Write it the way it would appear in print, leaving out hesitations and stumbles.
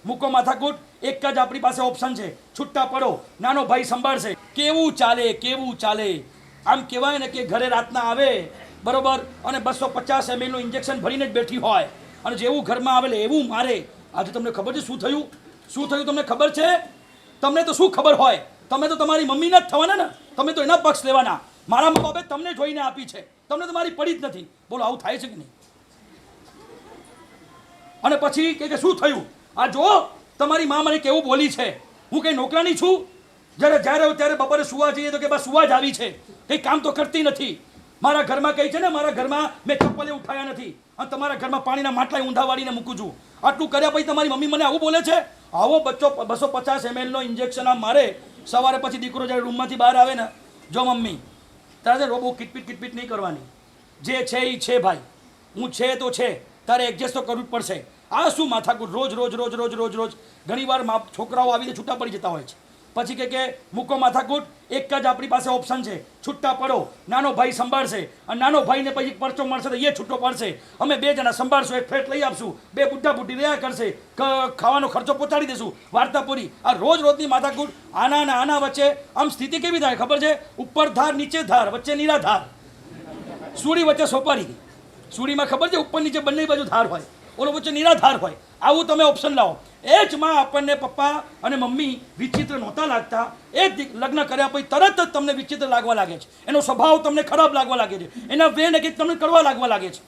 મૂકો માથાકૂટ, એક જ આપણી પાસે ઓપ્શન છે, છૂટા પડો, નાનો ભાઈ સંભાળશે. કેવું ચાલે આમ કહેવાય ને કે ઘરે રાતના આવે બરોબર અને 250 ml નું ઇન્જેક્શન ભરીને જ બેઠી હોય અને જેવું ઘરમાં આવે એવું મારે. આજે તમને ખબર છે શું થયું તમને ખબર છે? તમને તો શું ખબર હોય, તમે તો તમારી મમ્મીના જ થવાના ને, તમે તો એના પક્ષ લેવાના. મારા મા બાપે તમને જોઈને આપી છે, તમને તો મારી પડી જ નથી. બોલો આવું થાય છે કે નહીં? અને પછી કે શું થયું? આ જો તમારી માં મને કેવું બોલી છે, હું કઈ નોકરાની છું? જ્યારે ત્યારે બપોરે સુવા જઈએ તો કે બસ સુવા જ આવી છે, કંઈ કામ તો કરતી નથી. મારા ઘરમાં કઈ છે ને, મારા ઘરમાં મેં ચપ્પલે ઉઠાયા નથી અને તમારા ઘરમાં પાણીના માટલા ઊંધા વાળીને મૂકું છું. આટલું કર્યા પછી તમારી મમ્મી મને આવું બોલે છે? આવો બચ્ચો 250 ml નો ઇન્જેક્શન આમ મારે સવારે, પછી દીકરો જ્યારે રૂમમાંથી બહાર આવે ને, જો મમ્મી તારે રોબો કિટપીટ નહીં કરવાની, જે છે એ છે ભાઈ, હું છે તો છે, તારે એડજસ્ટ તો કરવું જ પડશે. આ શું માથાકૂટ રોજ ઘણીવાર છોકરાઓ આવીને છૂટા પડી જતા હોય છે. પછી કે મૂકો માથાકૂટ, એક જ આપણી પાસે ઓપ્શન છે, છૂટા પડો, નાનો ભાઈ સંભાળશે અને નાનો ભાઈને પછી પરચો મળશે તો એ છૂટો પડશે. અમે 2 જણા સંભાળશું, એક ફ્લેટ લઈ આપશું, 2 બુઢા બુઢી રહ્યા કરશે, ખાવાનો ખર્ચો પહોંચાડી દેશું, વાર્તા પૂરી. આ રોજની માથાકૂટ, આના અને આના વચ્ચે આમ સ્થિતિ કેવી થાય ખબર છે? ઉપર ધાર નીચે ધાર, વચ્ચે નિરાધાર, સુડી વચ્ચે સોપારી. સુડીમાં ખબર છે ઉપર નીચે બંને બાજુ ધાર હોય, ઓલો વચ્ચે નિરાધાર હોય. આવું તમે ઓપ્શન લાવો. એ જ માં આપણને પપ્પા અને મમ્મી વિચિત્ર નહોતા લાગતા, એ જ લગ્ન કર્યા પછી તરત જ તમને વિચિત્ર લાગવા લાગે છે, એનો સ્વભાવ તમને ખરાબ લાગવા લાગે છે, એના વે નેગેટિવ તમને કરવા લાગવા લાગે છે.